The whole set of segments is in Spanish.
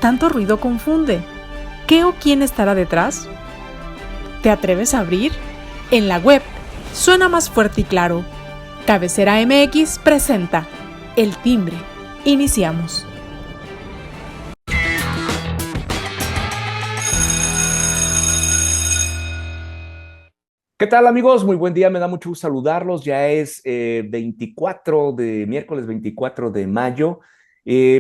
tanto ruido confunde. ¿Qué o quién estará detrás? ¿Te atreves a abrir? En la web suena más fuerte y claro. Cabecera MX presenta El Timbre. Iniciamos. ¿Qué tal, amigos? Muy buen día, me da mucho gusto saludarlos. Ya es miércoles 24 de mayo,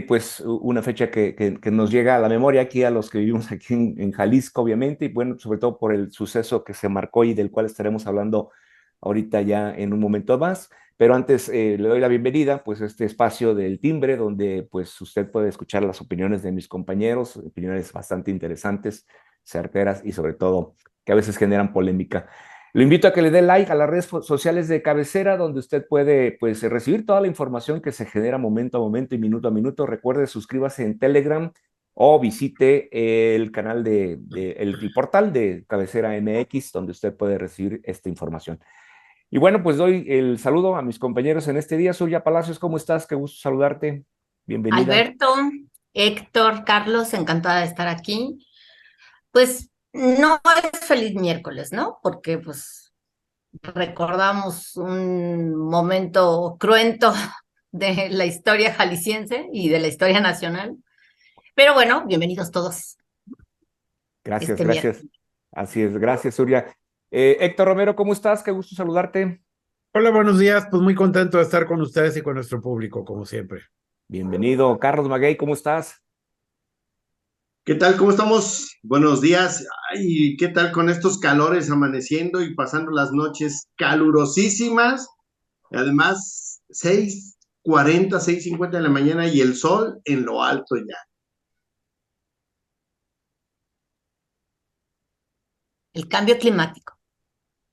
pues una fecha que nos llega a la memoria aquí a los que vivimos aquí en Jalisco, obviamente, y bueno, sobre todo por el suceso que se marcó y del cual estaremos hablando ahorita ya en un momento más. Pero antes le doy la bienvenida, pues, a este espacio del Timbre, donde pues usted puede escuchar las opiniones de mis compañeros, opiniones bastante interesantes, certeras y sobre todo que a veces generan polémica. Lo invito a que le dé like a las redes sociales de Cabecera, donde usted puede, pues, recibir toda la información que se genera momento a momento y minuto a minuto. Recuerde, suscríbase en Telegram o visite el canal el portal de Cabecera MX, donde usted puede recibir esta información. Y bueno, pues doy el saludo a mis compañeros en este día. Surya Palacios, ¿cómo estás? Qué gusto saludarte. Bienvenida. Alberto, Héctor, Carlos, encantada de estar aquí. Pues no es feliz miércoles, ¿no? Porque pues recordamos un momento cruento de la historia jalisciense y de la historia nacional. Pero bueno, bienvenidos todos Gracias, este gracias. miércoles. Así es, gracias, Surya. Héctor Romero, ¿cómo estás? Qué gusto saludarte. Hola, buenos días. Pues muy contento de estar con ustedes y con nuestro público, como siempre. Bienvenido. Carlos Maguey, ¿cómo estás? ¿Qué tal? ¿Cómo estamos? Buenos días. Ay, ¿qué tal con estos calores amaneciendo y pasando las noches calurosísimas? Además, 6:40, 6:50 de la mañana y el sol en lo alto ya. El cambio climático.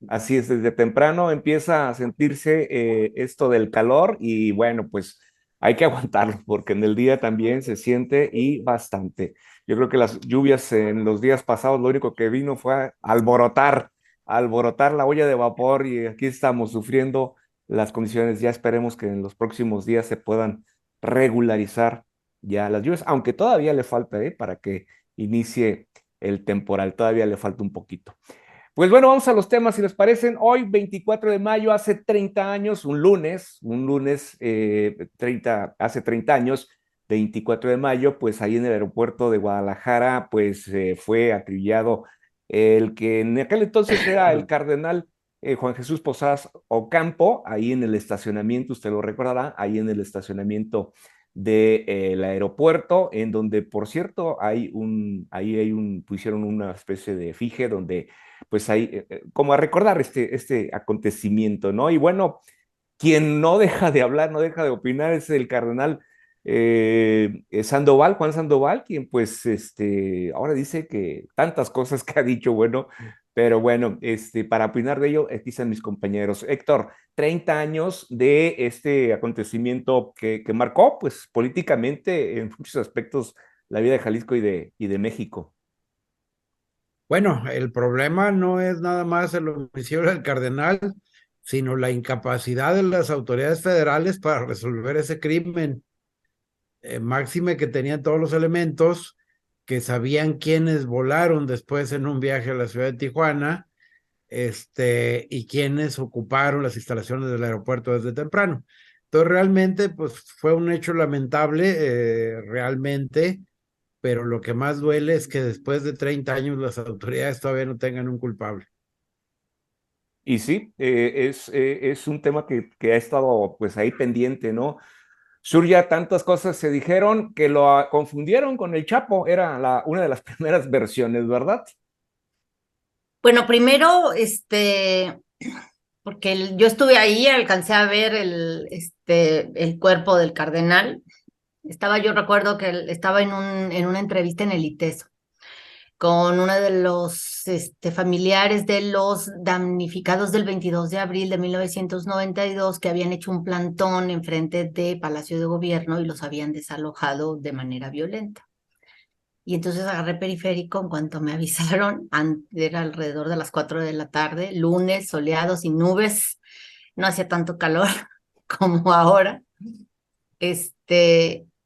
Así es, desde temprano empieza a sentirse esto del calor y bueno, pues hay que aguantarlo porque en el día también se siente y bastante. Yo creo que las lluvias en los días pasados lo único que vino fue a alborotar la olla de vapor y aquí estamos sufriendo las condiciones. Ya esperemos que en los próximos días se puedan regularizar ya las lluvias, aunque todavía le falta, para que inicie el temporal, todavía le falta un poquito. Pues bueno, vamos a los temas, si les parecen. Hoy, 24 de mayo, hace 30 años, un lunes, hace 30 años, 24 de mayo, pues ahí en el aeropuerto de Guadalajara, pues fue acribillado el que en aquel entonces era el cardenal Juan Jesús Posadas Ocampo, ahí en el estacionamiento, usted lo recordará, ahí en el estacionamiento del aeropuerto, en donde, por cierto, pusieron una especie de efigie donde pues ahí, como a recordar este acontecimiento, ¿no? Y bueno, quien no deja de hablar, no deja de opinar es el cardenal Sandoval, Juan Sandoval, quien pues ahora dice que tantas cosas que ha dicho, bueno, pero bueno, para opinar de ello, aquí están mis compañeros. Héctor, 30 años de este acontecimiento que marcó, pues políticamente, en muchos aspectos, la vida de Jalisco y de México. Bueno, el problema no es nada más el homicidio del cardenal, sino la incapacidad de las autoridades federales para resolver ese crimen. Máxime que tenían todos los elementos, que sabían quiénes volaron después en un viaje a la ciudad de Tijuana, y quiénes ocuparon las instalaciones del aeropuerto desde temprano. Entonces, realmente, pues fue un hecho lamentable, realmente, pero lo que más duele es que después de 30 años las autoridades todavía no tengan un culpable. Y sí, es un tema que ha estado pues ahí pendiente, ¿no? Surya, tantas cosas se dijeron que lo confundieron con el Chapo, era una de las primeras versiones, ¿verdad? Bueno, primero, porque yo estuve ahí, alcancé a ver el cuerpo del cardenal. Yo recuerdo que estaba en una entrevista en el ITESO con uno de los familiares de los damnificados del 22 de abril de 1992 que habían hecho un plantón enfrente de Palacio de Gobierno y los habían desalojado de manera violenta. Y entonces agarré periférico en cuanto me avisaron, era alrededor de las 4 de la tarde, lunes, soleado, sin nubes, no hacía tanto calor como ahora.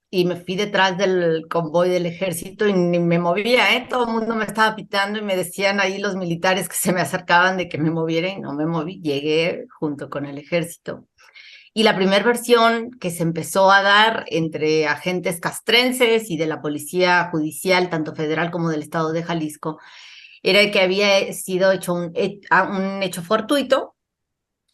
y me fui detrás del convoy del ejército y ni me movía, ¿eh? Todo el mundo me estaba pitando y me decían ahí los militares que se me acercaban de que me moviera y no me moví. Llegué junto con el ejército. Y la primera versión que se empezó a dar entre agentes castrenses y de la policía judicial, tanto federal como del estado de Jalisco, era que había sido hecho un hecho fortuito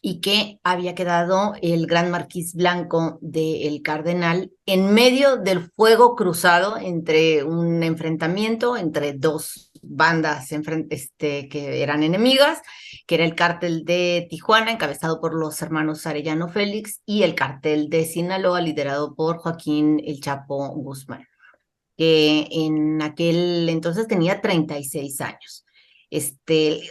y que había quedado el gran marquís blanco del cardenal en medio del fuego cruzado entre un enfrentamiento entre dos bandas que eran enemigas, que era el cártel de Tijuana, encabezado por los hermanos Arellano Félix, y el cártel de Sinaloa, liderado por Joaquín El Chapo Guzmán, que en aquel entonces tenía 36 años.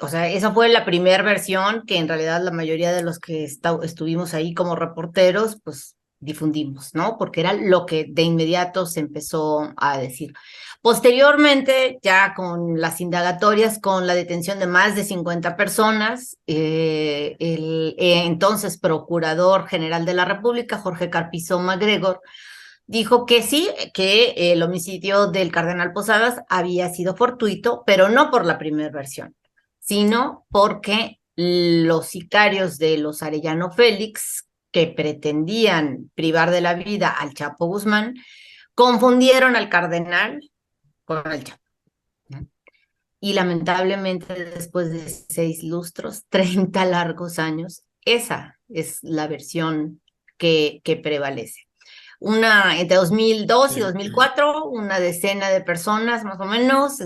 O sea, esa fue la primera versión que en realidad la mayoría de los que estuvimos ahí como reporteros, pues difundimos, ¿no? Porque era lo que de inmediato se empezó a decir. Posteriormente, ya con las indagatorias, con la detención de más de 50 personas, el entonces Procurador General de la República, Jorge Carpizo MacGregor, dijo que sí, que el homicidio del cardenal Posadas había sido fortuito, pero no por la primera versión, sino porque los sicarios de los Arellano Félix, que pretendían privar de la vida al Chapo Guzmán, confundieron al cardenal con el Chapo. Y lamentablemente, después de 6 lustros, 30 largos años, esa es la versión que prevalece. Entre 2002 y 2004, una decena de personas más o menos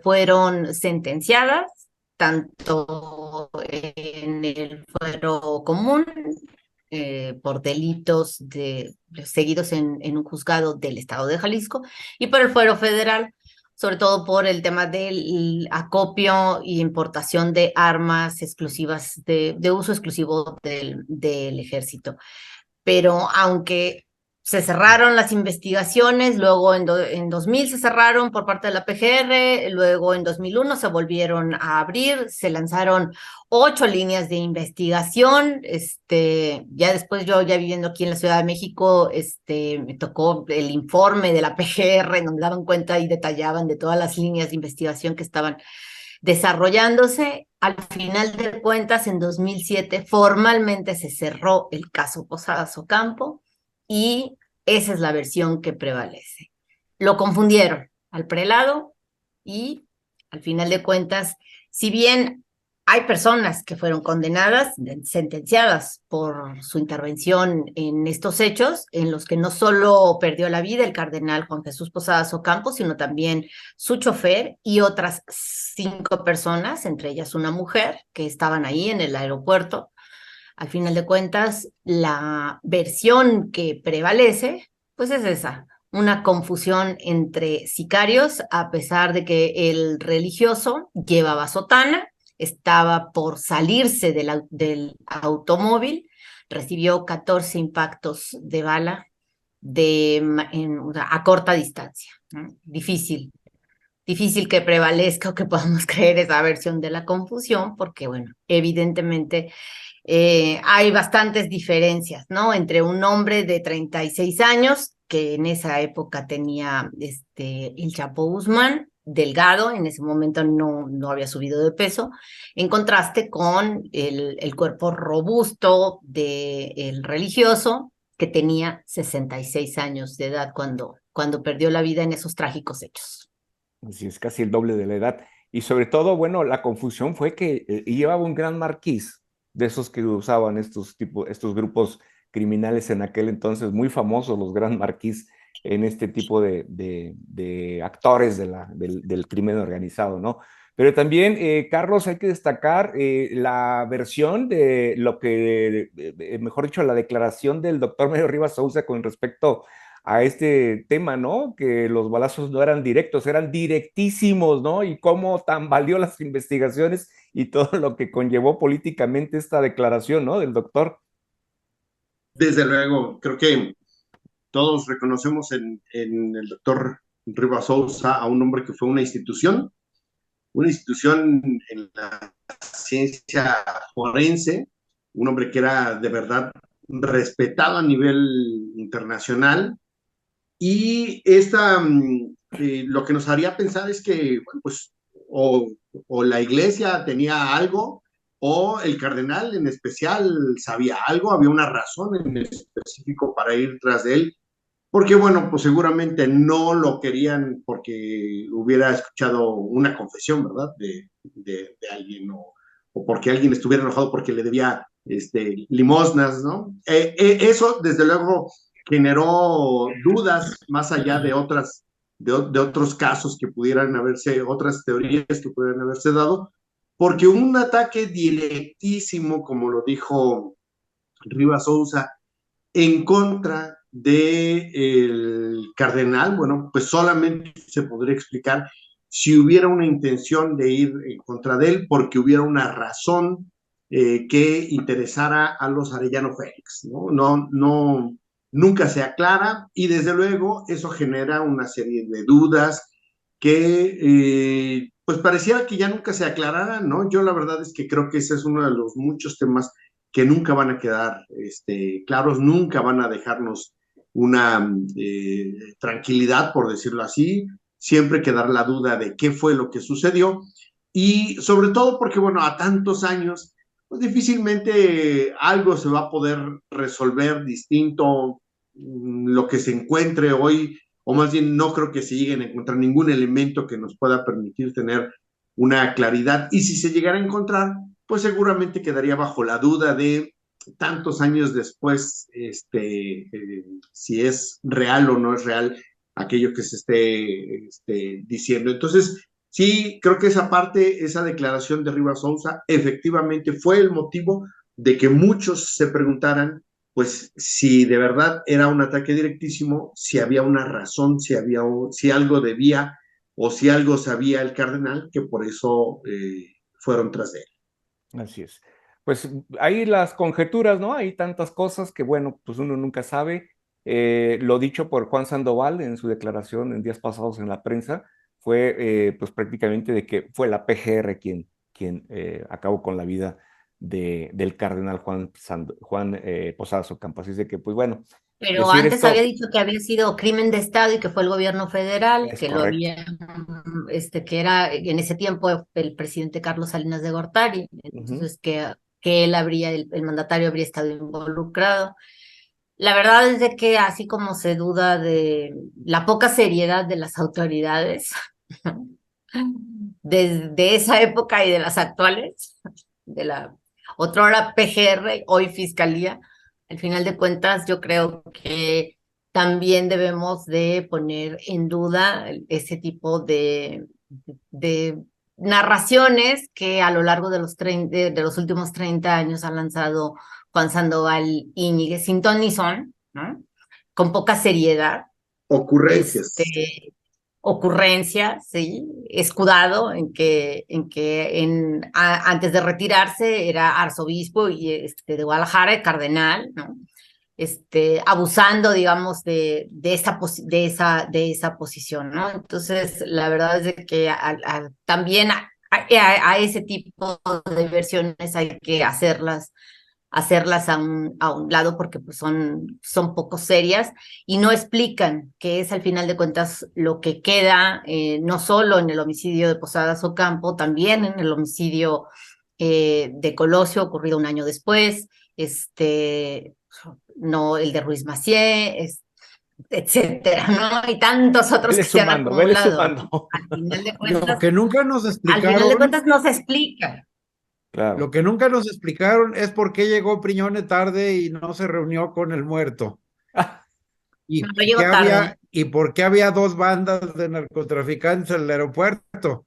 fueron sentenciadas, tanto en el fuero común, por delitos seguidos en un juzgado del estado de Jalisco, y por el fuero federal, sobre todo por el tema del acopio y importación de armas exclusivas, de uso exclusivo del ejército. Pero aunque se cerraron las investigaciones, luego en 2000 se cerraron por parte de la PGR, luego en 2001 se volvieron a abrir, se lanzaron 8 líneas de investigación, ya después yo ya viviendo aquí en la Ciudad de México, me tocó el informe de la PGR, en donde daban cuenta y detallaban de todas las líneas de investigación que estaban desarrollándose. Al final de cuentas, en 2007 formalmente se cerró el caso Posadas Ocampo y esa es la versión que prevalece. Lo confundieron al prelado y al final de cuentas, si bien hay personas que fueron condenadas, sentenciadas por su intervención en estos hechos, en los que no solo perdió la vida el cardenal Juan Jesús Posadas Ocampo, sino también su chofer y otras 5 personas, entre ellas una mujer, que estaban ahí en el aeropuerto. Al final de cuentas, la versión que prevalece, pues es esa, una confusión entre sicarios, a pesar de que el religioso llevaba sotana, estaba por salirse del automóvil, recibió 14 impactos de bala a corta distancia, ¿no? Difícil que prevalezca o que podamos creer esa versión de la confusión, porque, bueno, evidentemente hay bastantes diferencias, ¿no? Entre un hombre de 36 años, que en esa época tenía el Chapo Guzmán, delgado, en ese momento no había subido de peso, en contraste con el cuerpo robusto del religioso, que tenía 66 años de edad cuando perdió la vida en esos trágicos hechos. Así es, casi el doble de la edad. Y sobre todo, bueno, la confusión fue que llevaba un gran marquís, de esos que usaban estos grupos criminales en aquel entonces, muy famosos los gran marquís en este tipo de actores del crimen organizado, ¿no? Pero también, Carlos, hay que destacar la versión de lo que, mejor dicho, la declaración del doctor Mario Rivas Sousa con respecto a este tema, ¿no? Que los balazos no eran directos, eran directísimos, ¿no? Y cómo tambaleó las investigaciones y todo lo que conllevó políticamente esta declaración, ¿no? Del doctor. Desde luego, creo que todos reconocemos en el doctor Rivas Sousa a un hombre que fue una institución en la ciencia forense, un hombre que era de verdad respetado a nivel internacional, Y lo que nos haría pensar es que, bueno, pues, o la iglesia tenía algo, o el cardenal en especial sabía algo, había una razón en específico para ir tras de él, porque bueno, pues seguramente no lo querían porque hubiera escuchado una confesión, ¿verdad? De alguien, o porque alguien estuviera enojado porque le debía limosnas, ¿no? Eso, desde luego, generó dudas más allá de otros casos que pudieran haberse, otras teorías que pudieran haberse dado, porque un ataque directísimo, como lo dijo Rivas Sousa, en contra del cardenal, bueno, pues solamente se podría explicar si hubiera una intención de ir en contra de él, porque hubiera una razón que interesara a los Arellano Félix, ¿no? Nunca se aclara, y desde luego eso genera una serie de dudas que pues pareciera que ya nunca se aclararan, ¿no? Yo la verdad es que creo que ese es uno de los muchos temas que nunca van a quedar claros, nunca van a dejarnos una tranquilidad, por decirlo así, siempre quedar la duda de qué fue lo que sucedió, y sobre todo porque, bueno, a tantos años, pues difícilmente algo se va a poder resolver distinto, lo que se encuentre hoy, o más bien no creo que se lleguen a encontrar ningún elemento que nos pueda permitir tener una claridad, y si se llegara a encontrar, pues seguramente quedaría bajo la duda de tantos años después, si es real o no es real aquello que se esté diciendo. Entonces, sí, creo que esa parte, esa declaración de Rivas Sousa, efectivamente fue el motivo de que muchos se preguntaran, pues, si de verdad era un ataque directísimo, si había una razón, si algo debía o si algo sabía el cardenal, que por eso fueron tras de él. Así es. Pues hay las conjeturas, ¿no? Hay tantas cosas que, bueno, pues uno nunca sabe. Lo dicho por Juan Sandoval en su declaración en días pasados en la prensa fue pues prácticamente de que fue la PGR quien acabó con la vida del cardenal Juan Posadas Ocampo. Así es de que, pues bueno, Pero decir antes había esto dicho que había sido crimen de Estado y que fue el gobierno federal, es que lo correcto. había, que era en ese tiempo el presidente Carlos Salinas de Gortari, Ujú. entonces que él habría, el mandatario habría estado involucrado. La verdad es de que así como se duda de la poca seriedad de las autoridades desde esa época y de las actuales, de la otrora PGR, hoy Fiscalía, al final de cuentas yo creo que también debemos de poner en duda ese tipo de narraciones que a lo largo de de los últimos 30 años ha lanzado Juan Sandoval Íñiguez, sin ton ni son, ¿no? Con poca seriedad, Ocurrencias. ocurrencia, sí, escudado antes de retirarse era arzobispo y de Guadalajara, cardenal, ¿no? Abusando, digamos, de esa posición, ¿no? Entonces, la verdad es de que también a ese tipo de versiones hay que hacerlas a un lado porque pues son poco serias y no explican qué es al final de cuentas lo que queda, no solo en el homicidio de Posadas Ocampo, también en el homicidio de Colosio ocurrido un año después, no el de Ruiz Macié, etcétera, ¿no? Y tantos otros Vele que se han sumando, vele acumulado. sumando. Lo que nunca nos Al final de explicaron, cuentas no se explica. Claro. lo que nunca nos explicaron es por qué llegó Priñone tarde y no se reunió con el muerto. No, ¿Y no llegó tarde. por qué había dos bandas de narcotraficantes en el aeropuerto?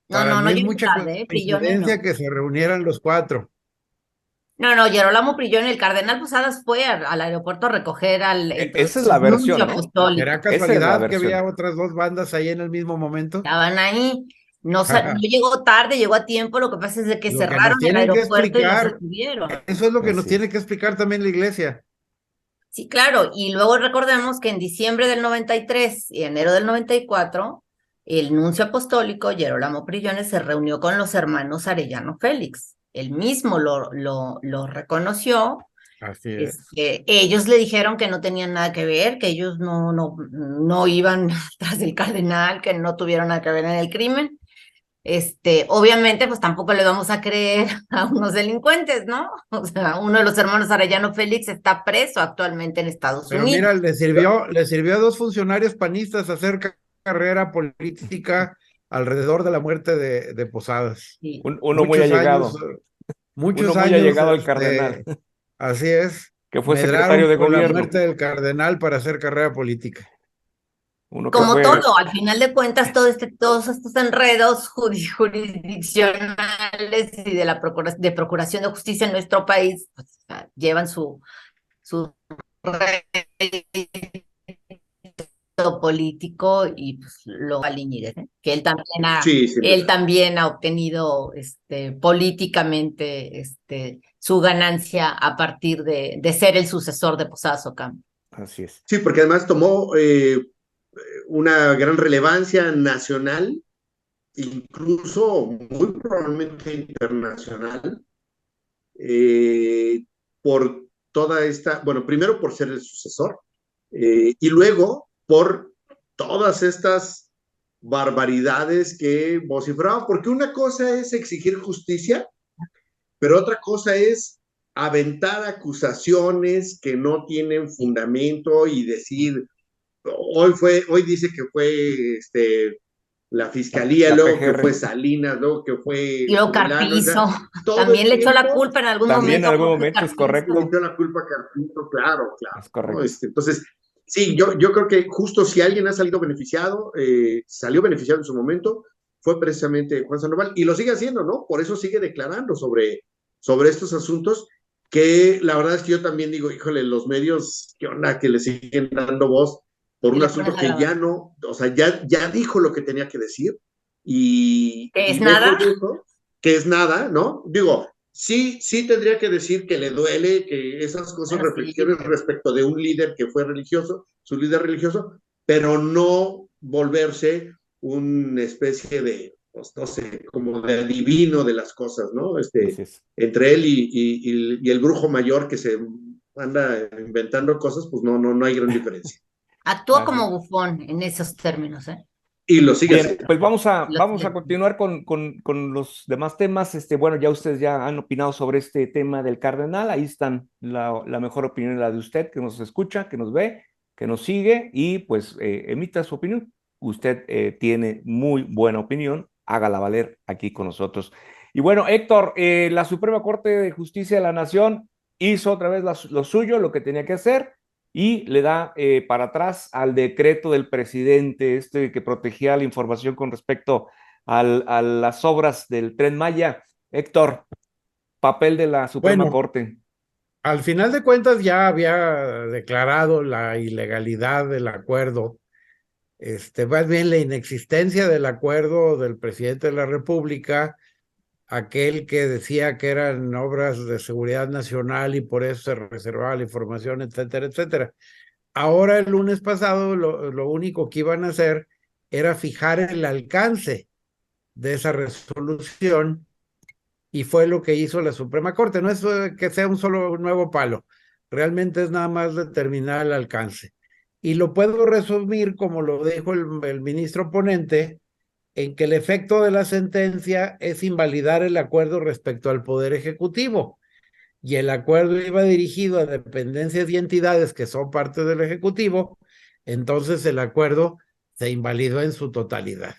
Para No mí es llegó mucha tarde, Prillone coincidencia no. que se reunieran los cuatro. No, Gerolamo Prillón, el cardenal Posadas fue al aeropuerto a recoger Esa es su la nuncio versión, ¿no? apostólico. ¿Será Esa es la casualidad que había versión. otras dos bandas ahí en el mismo momento? Estaban ahí. No, no llegó tarde, llegó a tiempo. Lo que pasa es de que Lo que nos cerraron el tienen que aeropuerto y los explicar, detuvieron. eso es lo que nos Así es. tiene que explicar también la iglesia. Sí, claro. Y luego recordemos que en diciembre del 93 y enero del 94, el nuncio apostólico Gerolamo Prillones se reunió con los hermanos Arellano Félix. Él mismo lo reconoció Así es. Ellos le dijeron que no tenían nada que ver, que ellos no iban tras el cardenal, que no tuvieron nada que ver en el crimen. Obviamente, pues tampoco le vamos a creer a unos delincuentes, ¿no? O sea, uno de los hermanos Arellano Félix está preso actualmente en Estados Pero mira, Unidos. le sirvió a dos funcionarios panistas hacer carrera política alrededor de la muerte de Posadas. Sí. Uno muy Muchos años, allegado, uno muchos muy años, allegado al cardenal, así es, que fue secretario medraron de con la gobierno, muerte del cardenal para hacer carrera política. uno que Como fue, todo, al final de cuentas, todos estos enredos jurisdiccionales y de procuración de justicia en nuestro país, pues, llevan su rédito político y pues lo Íñiguez, ¿eh? Que Sí, sin él duda. también ha obtenido políticamente su ganancia a partir de ser el sucesor de Posadas Ocampo. así es. Sí, porque además tomó una gran relevancia nacional, incluso muy probablemente internacional, por toda esta, bueno, primero por ser el sucesor, y luego por todas estas barbaridades que vociferaban, porque una cosa es exigir justicia, pero otra cosa es aventar acusaciones que no tienen fundamento y decir, hoy dice que fue la fiscalía, La luego que PGR. fue Salinas, luego que fue Y luego fulano, o sea, Carpizo todo el también le echó la tiempo culpa en algún También en momento a algún Jorge momento es Carpizo. le correcto, echó la culpa a Carpinto, claro, es correcto. ¿no? Entonces, sí, yo creo que justo si alguien ha salido beneficiado, salió beneficiado en su momento, fue precisamente Juan Sandoval, y lo sigue haciendo, ¿no? Por eso sigue declarando sobre estos asuntos, que la verdad es que yo también digo, híjole, los medios, ¿qué onda? Que le siguen dando voz por Y un le asunto pones a que grabar. ya no, o sea, ya dijo lo que tenía que decir, ¿Que es y nada? lejos de eso, que es nada, ¿no? Digo, sí tendría que decir que le duele, que esas cosas, Bueno, sí. reflexiones respecto de un líder que fue religioso, su líder religioso, pero no volverse una especie de, pues, no sé, como de adivino de las cosas, ¿no? Así es. Entre él y el brujo mayor que se anda inventando cosas, pues no hay gran diferencia. Actúa Así es. como bufón en esos términos, ¿eh? Y lo sigue Bien, haciendo. pues vamos a Lo- continuar con los demás temas. Bueno, ya ustedes ya han opinado sobre este tema del cardenal. Ahí están la mejor opinión es la de usted, que nos escucha, que nos ve, que nos sigue y pues emita su opinión. Usted tiene muy buena opinión, hágala valer aquí con nosotros. Y bueno, Héctor, la Suprema Corte de Justicia de la Nación hizo otra vez lo suyo, lo que tenía que hacer y le da para atrás al decreto del presidente que protegía la información con respecto a las obras del Tren Maya. Héctor, papel de la Suprema Bueno, Corte. al final de cuentas ya había declarado la ilegalidad del acuerdo, más bien la inexistencia del acuerdo del presidente de la República, aquel que decía que eran obras de seguridad nacional y por eso se reservaba la información, etcétera, etcétera. Ahora, el lunes pasado, lo único que iban a hacer era fijar el alcance de esa resolución y fue lo que hizo la Suprema Corte. No es que sea un solo nuevo palo, realmente es nada más determinar el alcance. Y lo puedo resumir como lo dijo el ministro ponente, en que el efecto de la sentencia es invalidar el acuerdo respecto al Poder Ejecutivo. Y el acuerdo iba dirigido a dependencias y entidades que son parte del Ejecutivo, entonces el acuerdo se invalidó en su totalidad.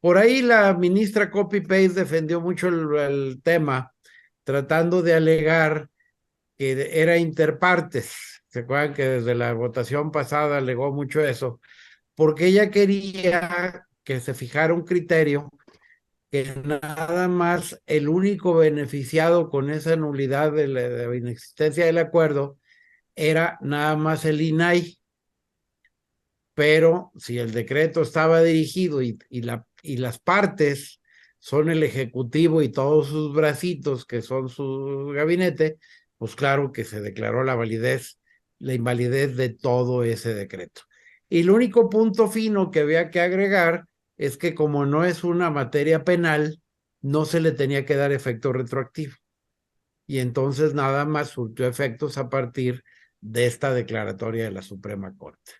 Por ahí la ministra Copy-Paste defendió mucho el tema, tratando de alegar que era interpartes. ¿Se acuerdan que desde la votación pasada alegó mucho eso? Porque ella quería que se fijara un criterio que nada más el único beneficiado con esa nulidad de la inexistencia del acuerdo era nada más el INAI. Pero si el decreto estaba dirigido y las partes son el Ejecutivo y todos sus bracitos, que son su gabinete, pues claro que se declaró la invalidez de todo ese decreto. Y el único punto fino que había que agregar es que como no es una materia penal, no se le tenía que dar efecto retroactivo. y entonces nada más surtió efectos a partir de esta declaratoria de la Suprema Corte.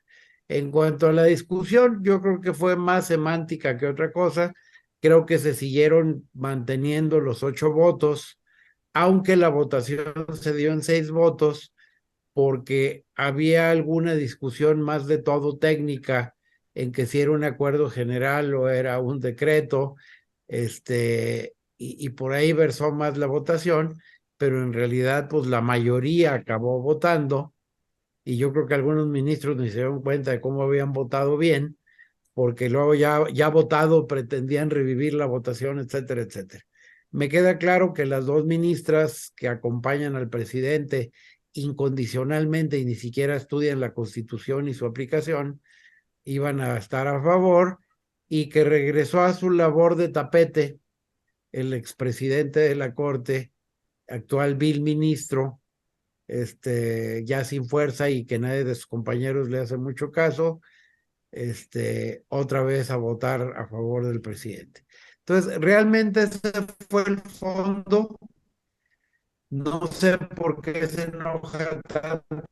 En cuanto a la discusión, yo creo que fue más semántica que otra cosa. Creo que se siguieron manteniendo los 8 votos, aunque la votación se dio en 6 votos, porque había alguna discusión más de todo técnica en que si era un acuerdo general o era un decreto, y por ahí versó más la votación, pero en realidad pues la mayoría acabó votando, y yo creo que algunos ministros ni se dieron cuenta de cómo habían votado bien, porque luego ya votado pretendían revivir la votación, etcétera, etcétera. Me queda claro que las 2 ministras que acompañan al presidente incondicionalmente y ni siquiera estudian la Constitución y su aplicación, iban a estar a favor, y que regresó a su labor de tapete el expresidente de la Corte, actual vil ministro, ya sin fuerza y que nadie de sus compañeros le hace mucho caso, otra vez a votar a favor del presidente. Entonces, realmente ese fue el fondo. No sé por qué se enoja tanto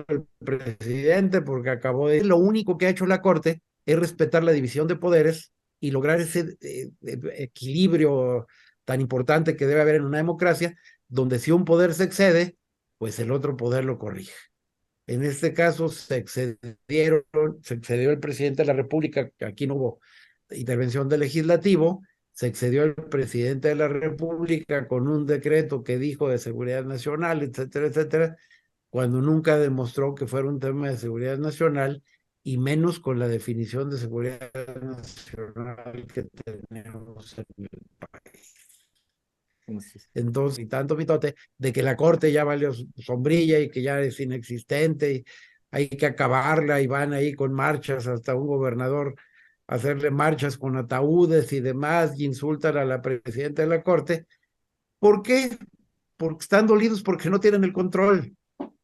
el presidente, porque acabó de... Lo único que ha hecho la Corte es respetar la división de poderes y lograr ese equilibrio tan importante que debe haber en una democracia, donde si un poder se excede, pues el otro poder lo corrige. En este caso se excedió el presidente de la República, aquí no hubo intervención del legislativo, se excedió el presidente de la República con un decreto que dijo de seguridad nacional, etcétera, etcétera, cuando nunca demostró que fuera un tema de seguridad nacional, y menos con la definición de seguridad nacional que tenemos en el país. Entonces, y tanto mitote de que la Corte ya valió sombrilla y que ya es inexistente y hay que acabarla, y van ahí con marchas, hasta un gobernador a hacerle marchas con ataúdes y demás, y insultan a la presidenta de la Corte. ¿Por qué? Porque están dolidos porque no tienen el control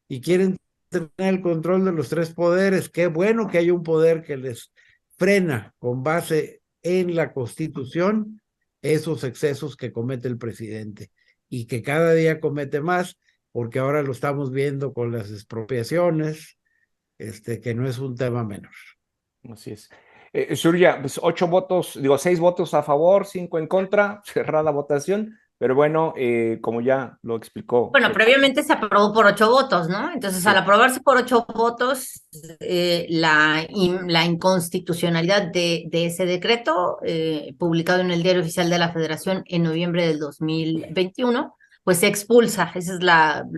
y quieren tener el control de los 3 poderes. Qué bueno que hay un poder que les frena con base en la Constitución esos excesos que comete el presidente, y que cada día comete más, porque ahora lo estamos viendo con las expropiaciones, que no es un tema menor. Así es. Surya, pues 6 votos a favor, 5 en contra, cerrada votación, pero bueno, como ya lo explicó. Bueno, previamente se aprobó por 8 votos, ¿no? Entonces, al aprobarse por 8 votos, la inconstitucionalidad de ese decreto, publicado en el Diario Oficial de la Federación en noviembre del 2021, pues se expulsa. Esa es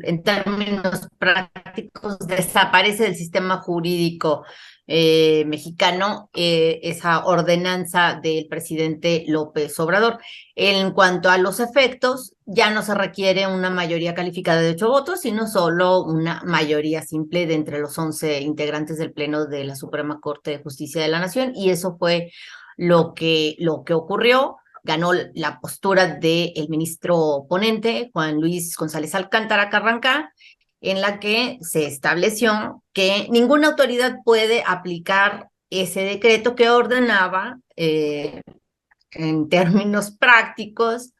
en términos prácticos, desaparece del sistema jurídico mexicano esa ordenanza del presidente López Obrador. En cuanto a los efectos, ya no se requiere una mayoría calificada de 8 votos, sino solo una mayoría simple de entre los 11 integrantes del Pleno de la Suprema Corte de Justicia de la Nación, y eso fue lo que ocurrió. Ganó la postura del ministro ponente, Juan Luis González Alcántara Carrancá, en la que se estableció que ninguna autoridad puede aplicar ese decreto que ordenaba, en términos prácticos,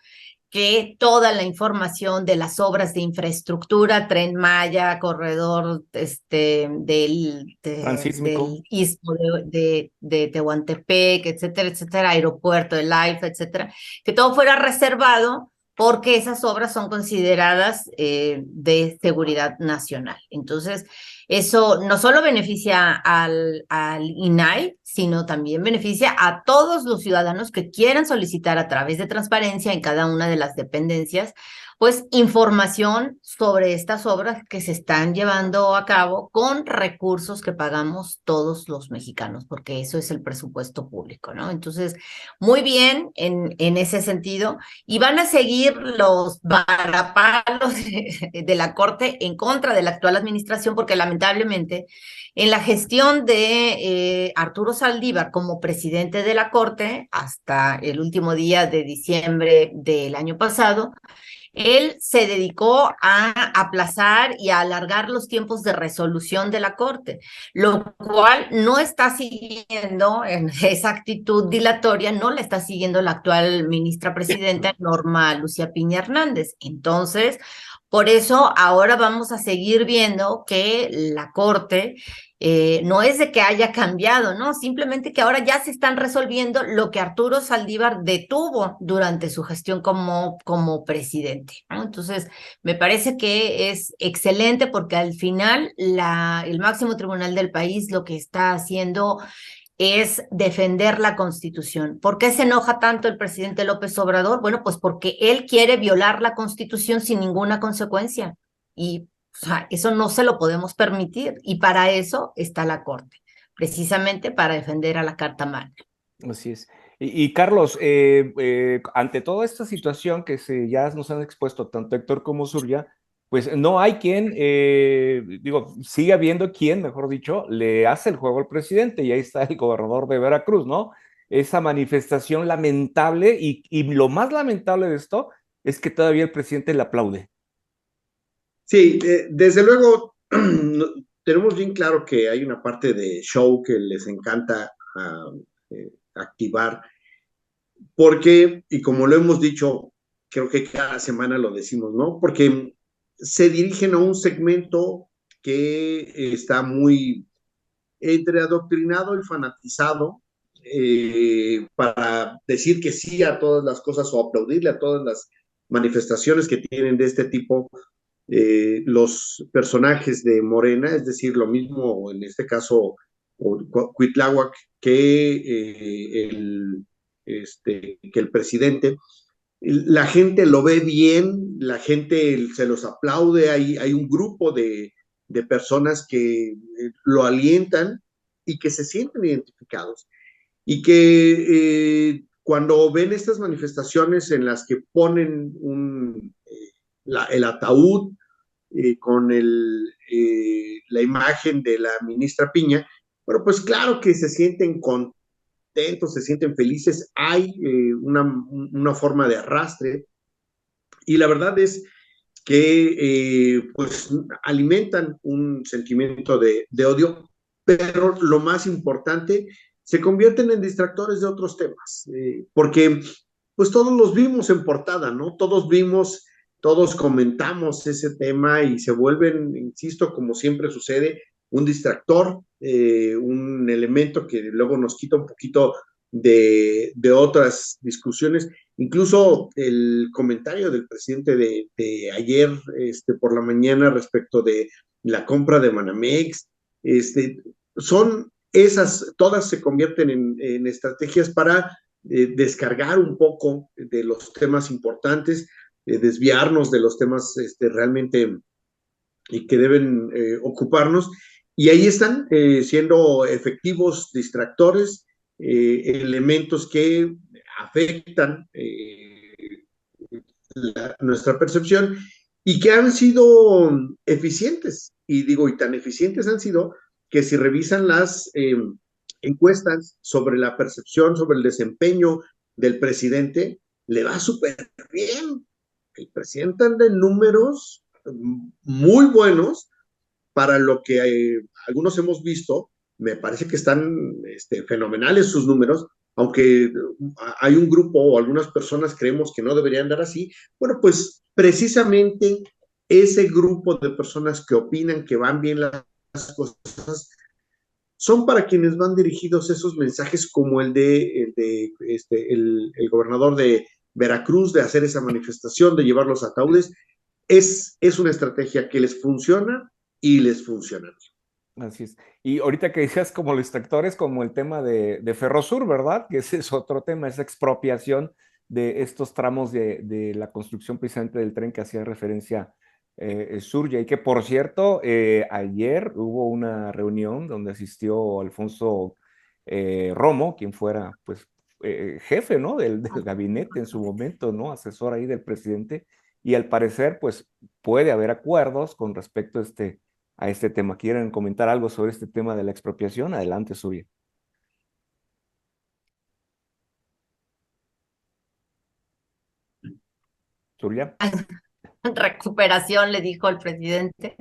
que toda la información de las obras de infraestructura, Tren Maya, corredor del istmo de Tehuantepec, etcétera, etcétera, aeropuerto de Life, etcétera, que todo fuera reservado, porque esas obras son consideradas de seguridad nacional. Entonces, eso no solo beneficia al INAI, sino también beneficia a todos los ciudadanos que quieran solicitar a través de transparencia en cada una de las dependencias, pues información sobre estas obras que se están llevando a cabo con recursos que pagamos todos los mexicanos, porque eso es el presupuesto público, ¿no? Entonces, muy bien en ese sentido, y van a seguir los varapalos de la Corte en contra de la actual administración, porque lamentablemente en la gestión de Arturo Saldívar como presidente de la Corte, hasta el último día de diciembre del año pasado, él se dedicó a aplazar y a alargar los tiempos de resolución de la Corte, lo cual no está siguiendo, en esa actitud dilatoria, no la está siguiendo la actual ministra presidenta Norma Lucía Piña Hernández. Entonces, Por eso ahora vamos a seguir viendo que la Corte no es de que haya cambiado, ¿no? Simplemente que ahora ya se están resolviendo lo que Arturo Saldívar detuvo durante su gestión como presidente, ¿no? Entonces, me parece que es excelente porque al final el máximo tribunal del país lo que está haciendo es defender la Constitución. ¿Por qué se enoja tanto el presidente López Obrador? Bueno, pues porque él quiere violar la Constitución sin ninguna consecuencia. Y o sea, eso no se lo podemos permitir. Y para eso está la Corte, precisamente para defender a la Carta Magna. Así es. Y Carlos, ante toda esta situación que ya nos han expuesto tanto Héctor como Surya, pues no hay quien, sigue habiendo quien, mejor dicho, le hace el juego al presidente, y ahí está el gobernador de Veracruz, ¿no? Esa manifestación lamentable, y lo más lamentable de esto es que todavía el presidente le aplaude. Sí, desde luego, tenemos bien claro que hay una parte de show que les encanta activar, porque, y como lo hemos dicho, creo que cada semana lo decimos, ¿no? Porque se dirigen a un segmento que está muy entre adoctrinado y fanatizado, para decir que sí a todas las cosas o aplaudirle a todas las manifestaciones que tienen de este tipo los personajes de Morena, es decir, lo mismo en este caso Cuitláhuac que el presidente. La gente lo ve bien, la gente se los aplaude, hay un grupo de personas que lo alientan y que se sienten identificados. Y que cuando ven estas manifestaciones en las que ponen el ataúd con la imagen de la ministra Piña, bueno, pues claro que se sienten contentos, se sienten felices, hay una forma de arrastre, y la verdad es que pues alimentan un sentimiento de odio, pero lo más importante, se convierten en distractores de otros temas, porque pues todos los vimos en portada, ¿no? Todos comentamos ese tema y se vuelven, insisto, como siempre sucede, un distractor, un elemento que luego nos quita un poquito de otras discusiones. Incluso el comentario del presidente de ayer por la mañana respecto de la compra de Banamex, son esas, todas se convierten en estrategias para descargar un poco de los temas importantes, desviarnos de los temas realmente que deben ocuparnos, y ahí están siendo efectivos distractores, elementos que afectan nuestra percepción y que han sido eficientes, y digo, y tan eficientes han sido que si revisan las encuestas sobre la percepción, sobre el desempeño del presidente, le va súper bien. El presidente anda en números muy buenos para lo que algunos hemos visto. Me parece que están fenomenales sus números, aunque hay un grupo o algunas personas creemos que no deberían andar así. Bueno, pues precisamente ese grupo de personas que opinan que van bien las cosas son para quienes van dirigidos esos mensajes, como el gobernador de Veracruz, de hacer esa manifestación, de llevar los ataúdes. Es una estrategia que les funciona y les funciona. Así es. Y ahorita que decías como los distractores, como el tema de Ferrosur, ¿verdad? Que ese es otro tema, esa expropiación de estos tramos de la construcción precisamente del tren que hacía referencia Surya, y que por cierto, ayer hubo una reunión donde asistió Alfonso Romo, quien fuera pues jefe, ¿no? Del gabinete en su momento, ¿no? Asesor ahí del presidente, y al parecer pues puede haber acuerdos con respecto a este tema. ¿Quieren comentar algo sobre este tema de la expropiación? Adelante, Surya. Surya. Recuperación, le dijo el presidente.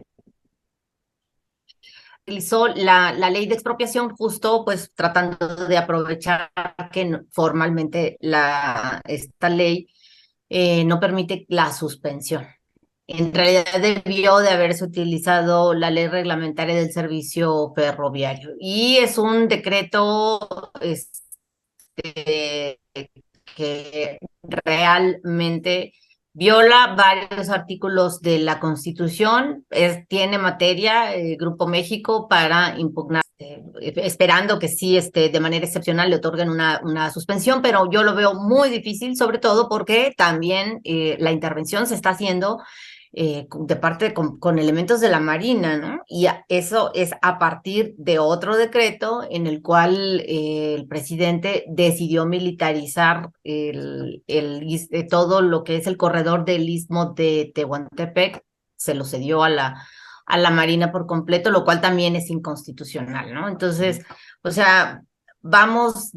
Utilizó la ley de expropiación justo pues tratando de aprovechar que formalmente esta ley no permite la suspensión. en realidad debió de haberse utilizado la ley reglamentaria del servicio ferroviario. Y es un decreto que realmente viola varios artículos de la Constitución, tiene materia Grupo México para impugnar, esperando que sí de manera excepcional le otorguen una suspensión, pero yo lo veo muy difícil, sobre todo porque también la intervención se está haciendo de parte con elementos de la Marina, ¿no? Y eso es a partir de otro decreto en el cual el presidente decidió militarizar todo lo que es el corredor del Istmo de Tehuantepec, se lo cedió a la Marina por completo, lo cual también es inconstitucional, ¿no? Entonces, o sea, vamos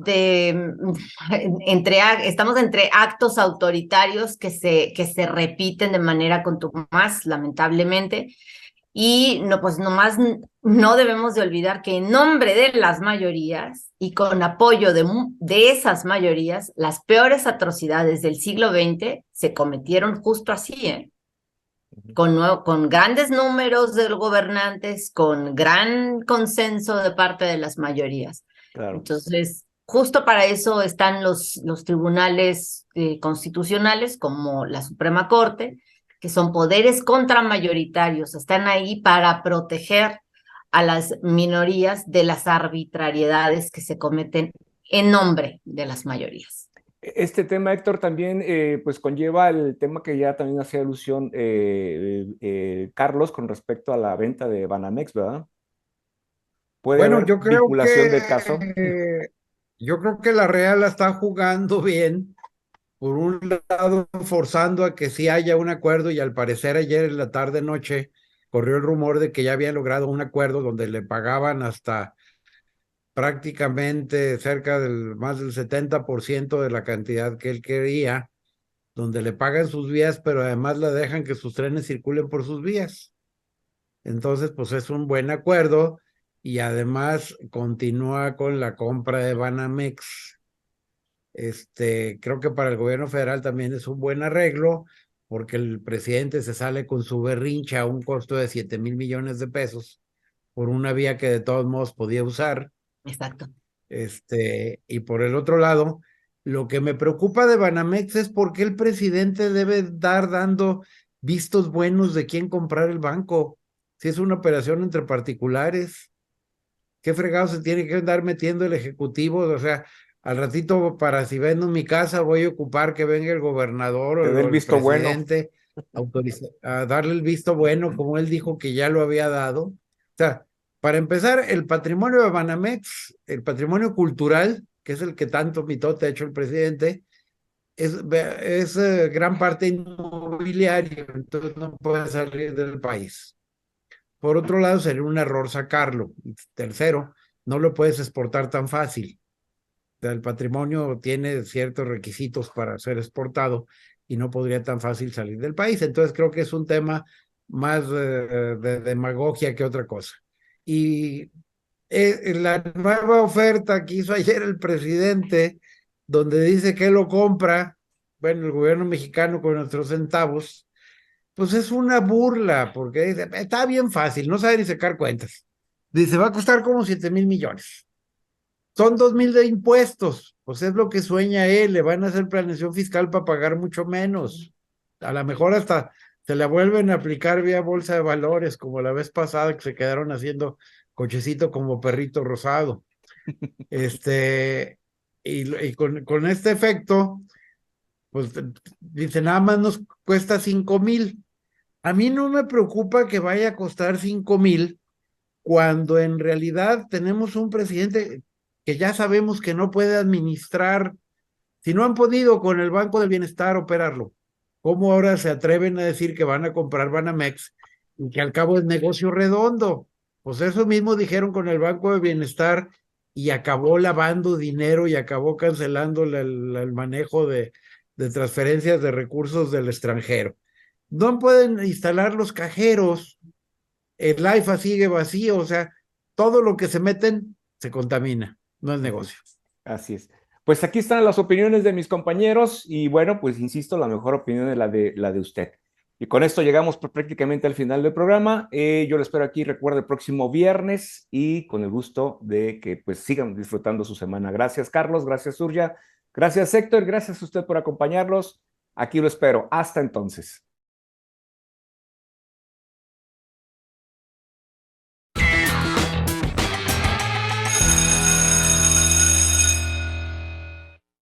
estamos entre actos autoritarios que se repiten de manera contumaz, lamentablemente, y no, pues nomás no debemos de olvidar que en nombre de las mayorías y con apoyo de esas mayorías, las peores atrocidades del siglo XX se cometieron justo así, ¿eh? Con grandes números de gobernantes, con gran consenso de parte de las mayorías. Claro. Entonces, justo para eso están los tribunales constitucionales, como la Suprema Corte, que son poderes contramayoritarios, están ahí para proteger a las minorías de las arbitrariedades que se cometen en nombre de las mayorías. Este tema, Héctor, también pues conlleva el tema que ya también hacía alusión Carlos con respecto a la venta de Banamex, ¿verdad? ¿Puede Bueno, haber vinculación del caso? yo creo que la Real la está jugando bien. Por un lado, forzando a que sí haya un acuerdo, y al parecer ayer en la tarde-noche corrió el rumor de que ya habían logrado un acuerdo donde le pagaban hasta prácticamente cerca del más del 70% de la cantidad que él quería, donde le pagan sus vías, pero además le dejan que sus trenes circulen por sus vías. Entonces, pues es un buen acuerdo, y además continúa con la compra de Banamex. Creo que para el gobierno federal también es un buen arreglo, porque el presidente se sale con su berrincha a un costo de 7,000 millones de pesos por una vía que de todos modos podía usar. Exacto. Y por el otro lado, lo que me preocupa de Banamex es por qué el presidente debe dando vistos buenos de quién comprar el banco. Si es una operación entre particulares, ¿qué fregado se tiene que andar metiendo el ejecutivo? O sea, al ratito, para si vendo mi casa, voy a ocupar que venga el gobernador o el presidente a darle el visto bueno, como él dijo que ya lo había dado. O sea, para empezar, el patrimonio de Banamex, el patrimonio cultural, que es el que tanto mitote ha hecho el presidente, es gran parte inmobiliario, entonces no puede salir del país. Por otro lado, sería un error sacarlo. Tercero, no lo puedes exportar tan fácil. El patrimonio tiene ciertos requisitos para ser exportado y no podría tan fácil salir del país. Entonces creo que es un tema más de demagogia que otra cosa. Y la nueva oferta que hizo ayer el presidente, donde dice que lo compra, bueno, el gobierno mexicano con nuestros centavos, pues es una burla, porque dice, está bien fácil, no sabe ni sacar cuentas. Dice, va a costar como 7,000 millones. Son 2,000 de impuestos, pues es lo que sueña él, le van a hacer planeación fiscal para pagar mucho menos. A lo mejor hasta se la vuelven a aplicar vía bolsa de valores, como la vez pasada que se quedaron haciendo cochecito como perrito rosado. Y con este efecto, pues dice, nada más nos cuesta 5,000. A mí no me preocupa que vaya a costar 5,000 cuando en realidad tenemos un presidente que ya sabemos que no puede administrar. Si no han podido con el Banco del Bienestar operarlo, ¿cómo ahora se atreven a decir que van a comprar Banamex y que al cabo es negocio redondo? Pues eso mismo dijeron con el Banco del Bienestar, y acabó lavando dinero y acabó cancelando el manejo de transferencias de recursos del extranjero. No pueden instalar los cajeros, el AIFA sigue vacío, o sea, todo lo que se meten se contamina, no es negocio. Así es. Pues aquí están las opiniones de mis compañeros y bueno, pues insisto, la mejor opinión es la de usted. Y con esto llegamos prácticamente al final del programa. Yo lo espero aquí, recuerda, el próximo viernes y con el gusto de que pues sigan disfrutando su semana. Gracias, Carlos. Gracias, Surya. Gracias, Héctor. Gracias a usted por acompañarlos. Aquí lo espero. Hasta entonces.